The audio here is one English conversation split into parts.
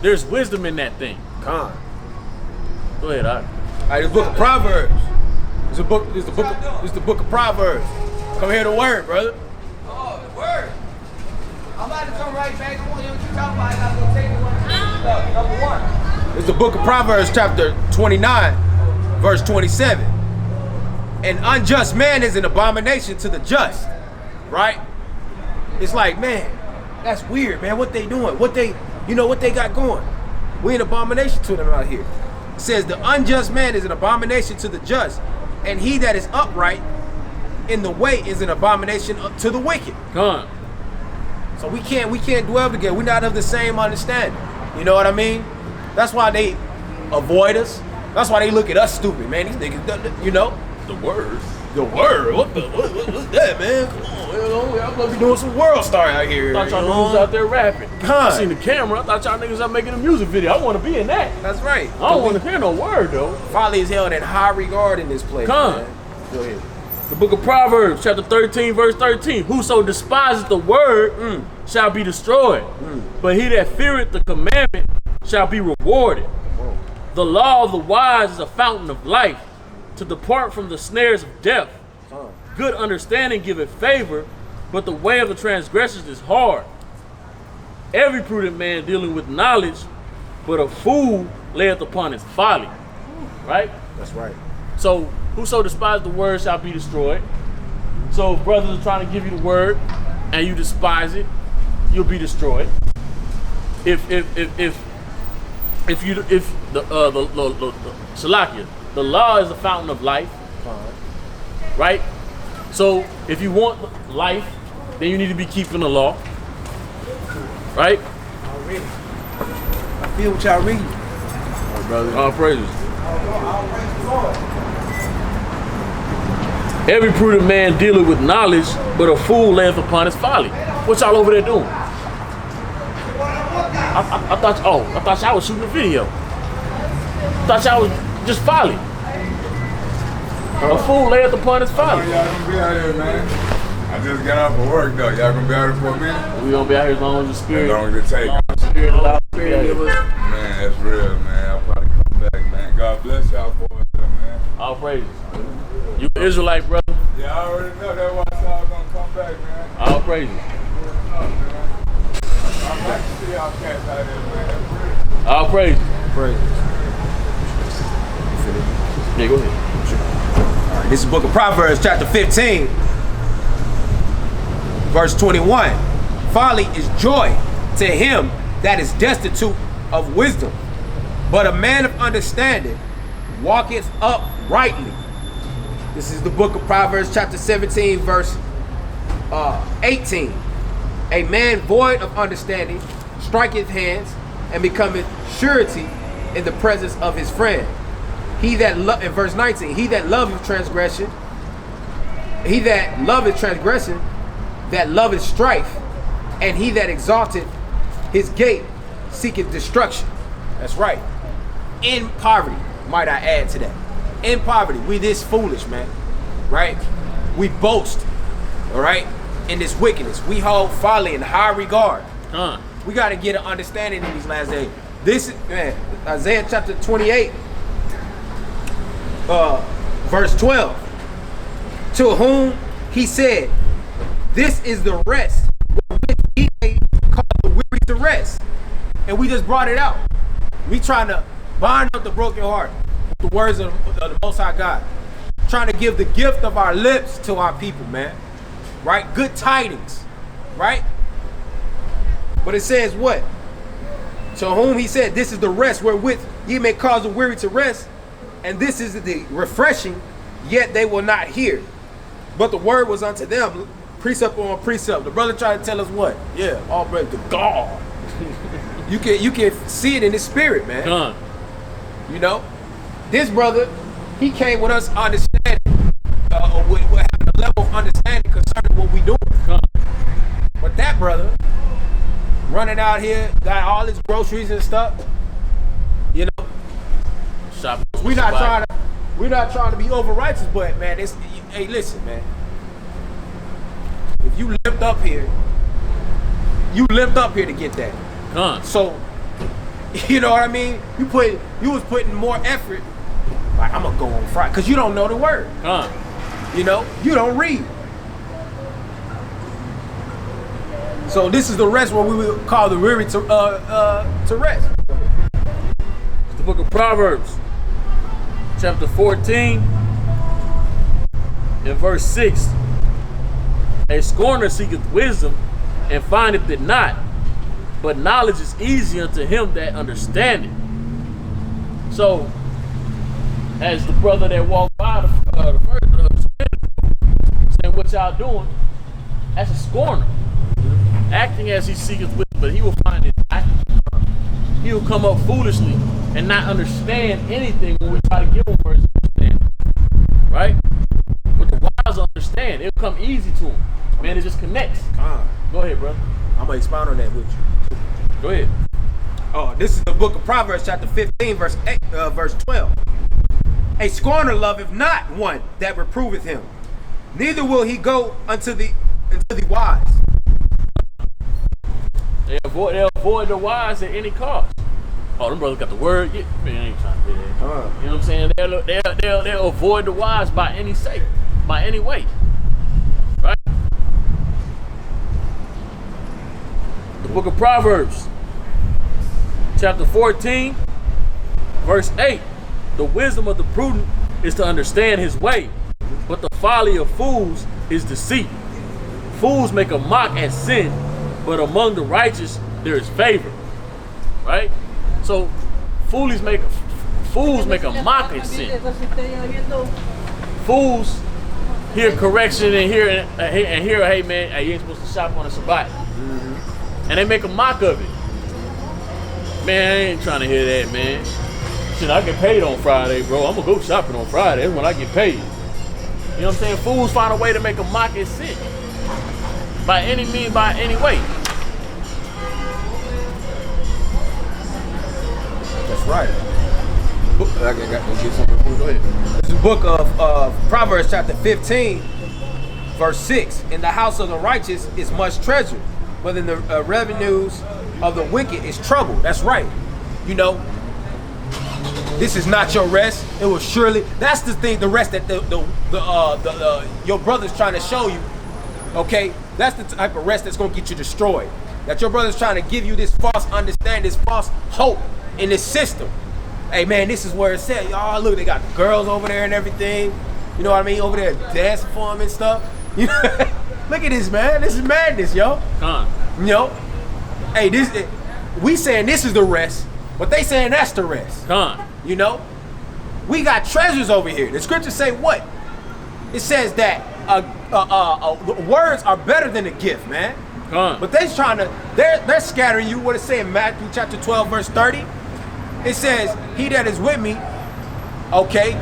There's wisdom in that thing. Con. Go ahead, Doc. Alright, the book of Proverbs. It's the book of Proverbs. Come hear the word, brother. Oh, the word. I'm about to come right back. I want you to talk about it. I'm gonna take the one. Number one. It's the book of Proverbs, chapter 29, verse 27. An unjust man is an abomination to the just, right? It's like, man, that's weird, man. What they doing? What they got going? We an abomination to them out here. It says the unjust man is an abomination to the just, and he that is upright in the way is an abomination to the wicked. Come on. So we can't dwell together. We're not of the same understanding. You know what I mean? That's why they avoid us. That's why they look at us stupid, man. These niggas, you know. The word. The word? What's that, man? Come on, you know, I'm gonna be doing some world star out here. I thought y'all niggas out there rapping. Huh. I seen the camera. I thought y'all niggas out making a music video. I want to be in that. That's right. I don't want to hear no word though. Folly is held in high regard in this place. Come. Man. Go ahead. The book of Proverbs, chapter 13, verse 13. Whoso despises the word shall be destroyed, but he that feareth the commandment shall be rewarded. Whoa. The law of the wise is a fountain of life, to depart from the snares of death. Good understanding giveth favor, but the way of the transgressors is hard. Every prudent man dealing with knowledge, but a fool layeth upon his folly. Right? That's right. So, whoso despises the word shall be destroyed. So, if brothers are trying to give you the word and you despise it, you'll be destroyed. If the Shalakia, the law is a fountain of life, right? So, if you want life, then you need to be keeping the law, right? Already. I feel what y'all reading. All right, brother. All praises. Every prudent man dealeth with knowledge, but a fool layeth upon his folly. What y'all over there doing? I thought y'all was shooting a video. I thought y'all was just folly. A fool layeth upon his folly. Y'all gonna be out here, man. I just got off of work though. Y'all gonna be out here for a minute? We gonna be out here as long as the spirit. As long as it take. Spirit allows us to be out here. Man, that's real, man. I'll probably come back, man. God bless y'all for it, man. All praises. You an Israelite, brother? Yeah, I already know that's why y'all gonna come back, man. All praises. I'm glad to see y'all cats out here, man. That's real. All praises. Praise. Yeah, go ahead. All right, this is the book of Proverbs, chapter 15, verse 21. Folly is joy to him that is destitute of wisdom, but a man of understanding walketh uprightly. This is the book of Proverbs, chapter 17, verse 18. A man void of understanding striketh hands and becometh surety in the presence of his friend. He that in verse 19, he that loveth transgression, that loveth strife, and he that exalteth his gate seeketh destruction. That's right. In poverty, might I add to that. In poverty, we this foolish, man. Right? We boast, all right, in this wickedness. We hold folly in high regard. We got to get an understanding in these last days. This, man, Isaiah chapter 28, verse 12. To whom he said, this is the rest wherewith he may call the weary to rest. And we just brought it out. We trying to bind up the broken heart with the words of the Most High God. Trying to give the gift of our lips to our people, man. Right? Good tidings. Right? But it says what? To whom he said, this is the rest wherewith ye may cause the weary to rest. And this is the refreshing, yet they will not hear. But the word was unto them, precept on precept. The brother tried to tell us what? Yeah, all bread to God. You can see it in his spirit, man. You know? This brother, he came with us understanding, with having a level of understanding concerning what we doing. But that brother, running out here, got all his groceries and stuff, you know? We're not trying to be over righteous, but man, hey, listen, man. If you lift up here to get that. So You know what I mean? You was putting more effort. Like, I'm gonna go on Friday, cause you don't know the word. You know, you don't read. So this is the rest, what we would call the weary to rest. It's the book of Proverbs, chapter 14, and verse 6. A scorner seeketh wisdom, and findeth it not, but knowledge is easy unto him that understandeth. So, as the brother that walked by the first saying, what y'all doing? That's a scorner. Acting as he seeketh wisdom, but he will find it not. He will come up foolishly and not understand anything when we try to give him words of understanding. Right? What the wise understand, it'll come easy to him. Man, it just connects. Go ahead, brother. I'm gonna expound on that with you. Go ahead. Oh, this is the book of Proverbs, chapter 15, verse 12. A scorner loveth not one that reproveth him, neither will he go unto the wise. They avoid the wise at any cost. Oh, them brothers got the word. Yeah, man, I ain't trying to do that. You know what I'm saying? They'll avoid the wise by any sake, by any way. Right? The book of Proverbs, chapter 14, verse 8. The wisdom of the prudent is to understand his way, but the folly of fools is deceit. Fools make a mock at sin, but among the righteous there is favor. Right? So fools make a mock at sin. Fools hear correction and hear, hey man, hey, you ain't supposed to shop on a Shabbat. And they make a mock of it. Man, I ain't trying to hear that, man. Shit, I get paid on Friday, bro. I'm gonna go shopping on Friday. That's when I get paid. You know what I'm saying? Fools find a way to make a mock at sin. By any means, by any way. That's right. I got get something. Go ahead. This is the book of Proverbs, chapter 15, verse 6. In the house of the righteous is much treasure, but in the revenues of the wicked is trouble. That's right. You know, this is not your rest. It will surely. That's the thing. The rest that your brother's trying to show you. Okay, that's the type of rest that's gonna get you destroyed. That your brother's trying to give you this false understanding, this false hope in this system. Hey man, this is where it said, y'all look, they got the girls over there and everything. You know what I mean? Over there dancing for them and stuff. You know, look at this, man. This is madness, yo. You know, hey, we saying this is the rest, but they saying that's the rest. You know, we got treasures over here. The scriptures say what? It says that words are better than a gift, man. But they're scattering you. What it say in Matthew chapter 12, verse 30? It says, he that is with me, okay.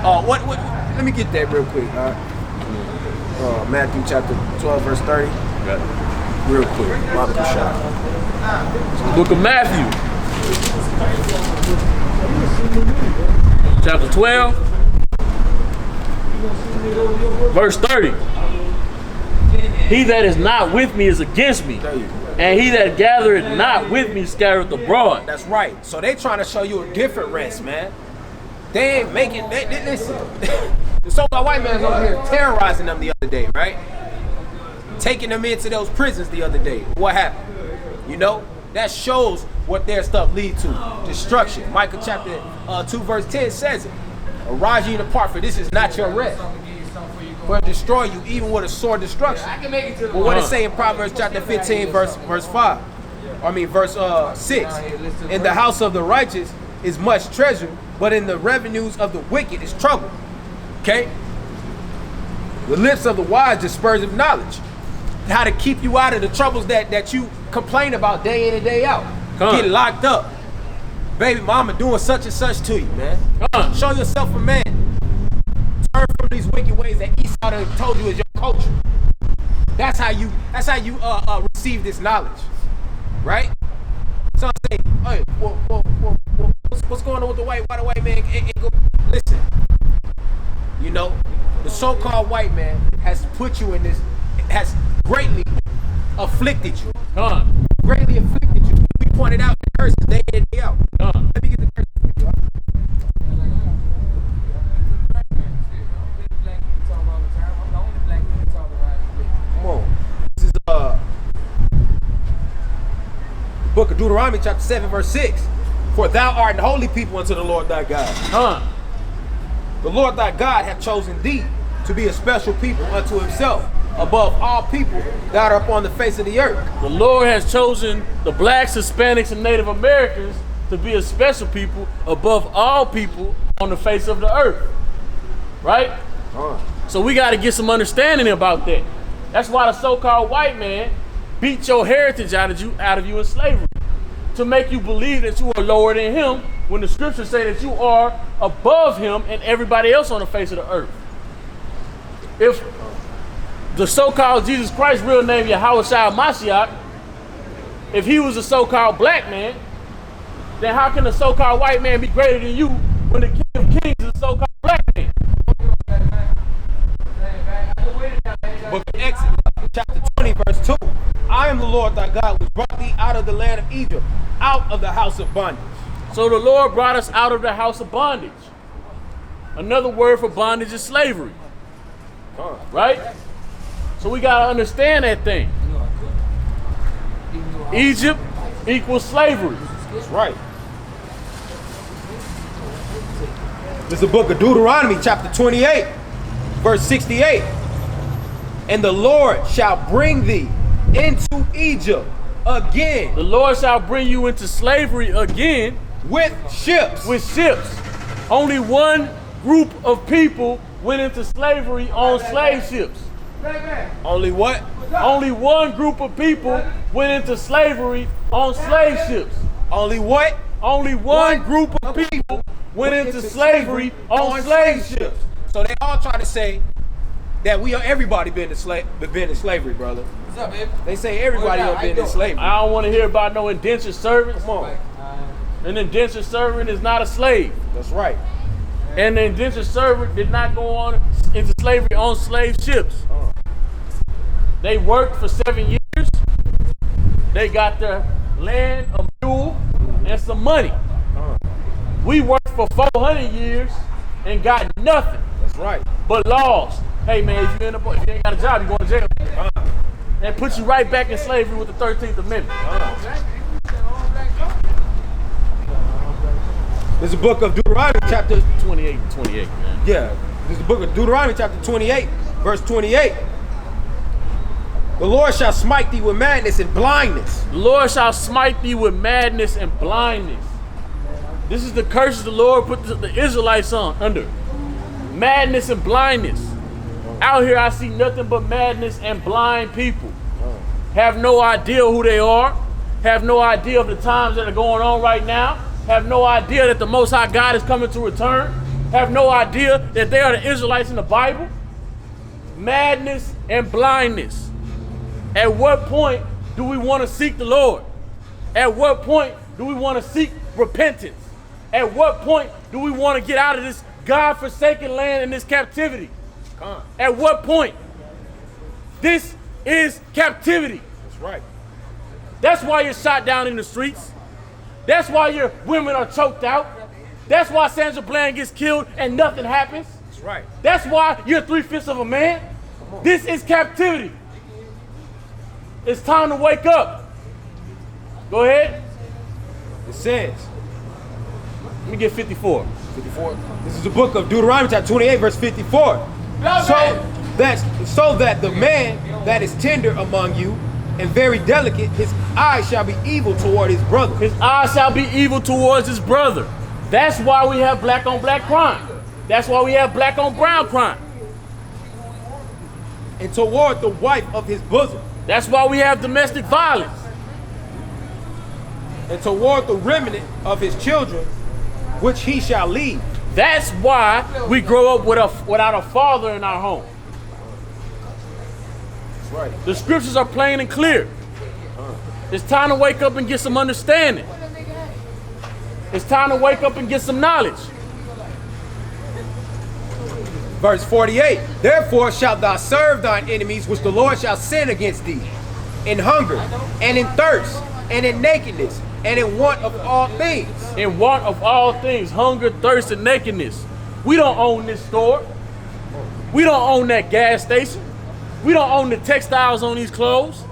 What let me get that real quick. Matthew chapter 12, verse 30. Real quick. Book of Matthew, chapter 12, verse 30. He that is not with me is against me, and he that gathereth not with me scattereth abroad. That's right. So they trying to show you a different rest, man. They ain't making. Listen, the so-called white man's over here terrorizing them the other day, right? Taking them into those prisons the other day. What happened? You know, that shows what their stuff lead to: destruction. Micah chapter 2, verse 10 says it. Arise ye and depart, for this is not your rest. For it destroy you, even with a sword destruction. But what it say in Proverbs chapter 15, verse 5? Verse 6. In the house of the righteous is much treasure, but in the revenues of the wicked is trouble. Okay? The lips of the wise disperse of knowledge. How to keep you out of the troubles that you complain about day in and day out. Get locked up. Baby mama doing such and such to you, man. Show yourself a man. Turn from these wicked ways that Esau done told you is your culture. That's how you receive this knowledge, right? So I say, hey, what's going on with the white man? Listen, you know, the so-called white man has put you in this, has greatly afflicted you. Greatly afflicted you. We pointed out the curses day in Deuteronomy chapter 7, verse 6. For thou art an holy people unto the Lord thy God. The Lord thy God hath chosen thee to be a special people unto himself, above all people that are upon the face of the earth. The Lord has chosen the blacks, Hispanics, and Native Americans to be a special people above all people on the face of the earth. Right? So we got to get some understanding about that. That's why the so-called white man beat your heritage out of you in slavery, to make you believe that you are lower than him, when the scriptures say that you are above him and everybody else on the face of the earth. If the so-called Jesus Christ, real name Yahushua Mashiach, if he was a so-called black man, then how can the so-called white man be greater than you when the King of Kings is a so-called black man? Book of Exodus, chapter 20, verse 2. I am the Lord thy God, which brought thee out of the land of Egypt, out of the house of bondage. So the Lord brought us out of the house of bondage. Another word for bondage is slavery. Right? So we got to understand that thing. Egypt equals slavery. That's right. This is the book of Deuteronomy, chapter 28, verse 68. And the Lord shall bring thee into Egypt again. The Lord shall bring you into slavery again with ships. With ships. Only one group of people went into slavery on slave ships. Only what? Only one group of people went into slavery on slave ships. Only what? Only one group of people went into slavery on slave ships. So they all try to say that everybody been in slavery, brother. What's up, baby? They say everybody done been in slavery. I don't want to hear about no indentured servants. Come on. An indentured servant is not a slave. That's right. And the indentured servant did not go on into slavery on slave ships. They worked for 7 years. They got their land, a mule, and some money. We worked for 400 years and got nothing. That's right. But laws. Hey man, if you ain't got a job, you going to jail. And put you right back in slavery with the 13th Amendment. This is the book of Deuteronomy chapter 28, man. Yeah. This is the book of Deuteronomy chapter 28, verse 28. The Lord shall smite thee with madness and blindness. The Lord shall smite thee with madness and blindness. This is the curses the Lord put the Israelites under. Madness and blindness. Out here I see nothing but madness and blind people. Have no idea who they are. Have no idea of the times that are going on right now. Have no idea that the Most High God is coming to return. Have no idea that they are the Israelites in the Bible. Madness and blindness. At what point do we want to seek the Lord? At what point do we want to seek repentance? At what point do we want to get out of this God-forsaken land and this captivity? At what point? This is captivity. That's right. That's why you're shot down in the streets. That's why your women are choked out. That's why Sandra Bland gets killed and nothing happens. That's right. That's why you're 3/5 of a man. This is captivity. It's time to wake up. Go ahead. It says, Let me get 54. 54. This is the book of Deuteronomy chapter 28, verse 54. So that the man that is tender among you and very delicate, his eyes shall be evil toward his brother. His eyes shall be evil towards his brother. That's why we have black on black crime. That's why we have black on brown crime. And toward the wife of his bosom. That's why we have domestic violence. And toward the remnant of his children, which he shall leave. That's why we grow up without a father in our home. That's right. The scriptures are plain and clear. It's time to wake up and get some understanding. It's time to wake up and get some knowledge. Verse 48. Therefore shalt thou serve thine enemies, which the Lord shall send against thee, in hunger, and in thirst, and in nakedness, and in want of all things. In want of all things, hunger, thirst, and nakedness. We don't own this store. We don't own that gas station. We don't own the textiles on these clothes.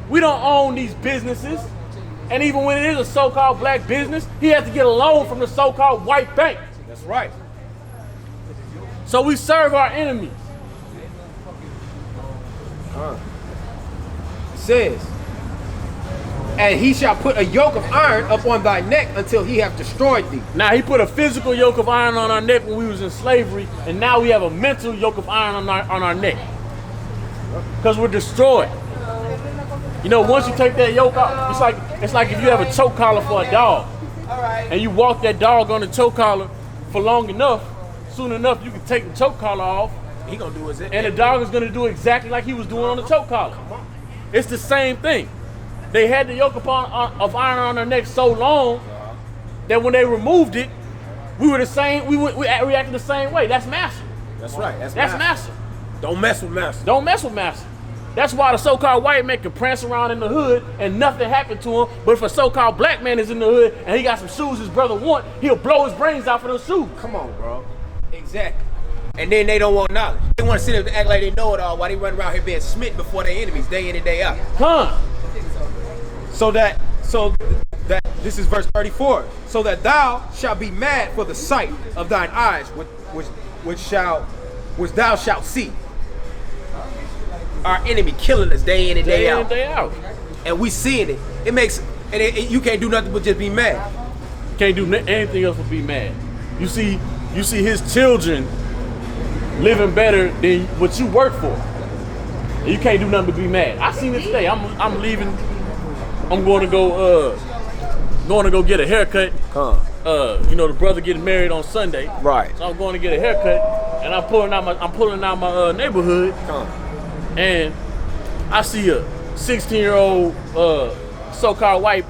We don't own these businesses. And even when it is a so-called black business, he has to get a loan from the so-called white bank. That's right. So we serve our enemies. It says, and he shall put a yoke of iron up on thy neck until he have destroyed thee. Now he put a physical yoke of iron on our neck when we was in slavery, and now we have a mental yoke of iron on our neck. Because we're destroyed. You know, once you take that yoke off, it's like if you have a choke collar for a dog, and you walk that dog on the choke collar for long enough, soon enough you can take the choke collar off, He gonna do his and the dog is gonna do exactly like he was doing on the choke collar. It's the same thing. They had the yoke of iron on their neck so long that when they removed it, we were the same. We reacted the same way. That's master. That's right. That's master. Don't mess with master. Don't mess with master. That's why the so-called white man can prance around in the hood and nothing happened to him. But if a so-called black man is in the hood and he got some shoes his brother want, he'll blow his brains out for those shoes. Come on, bro. Exactly. And then they don't want knowledge. They want to sit there and act like they know it all while they run around here being smitten before their enemies day in and day out. Huh? So that this is verse 34. So that thou shalt be mad for the sight of thine eyes, which thou shalt see. Our enemy killing us day in and day out. Day out. And we seeing it. It makes you can't do nothing but just be mad. Can't do anything else but be mad. You see his children living better than what you work for. And you can't do nothing but be mad. I seen it today. I'm leaving. I'm going to go get a haircut. You know, the brother getting married on Sunday. Right. So I'm going to get a haircut, and I'm pulling out my neighborhood, and I see a 16-year-old so-called white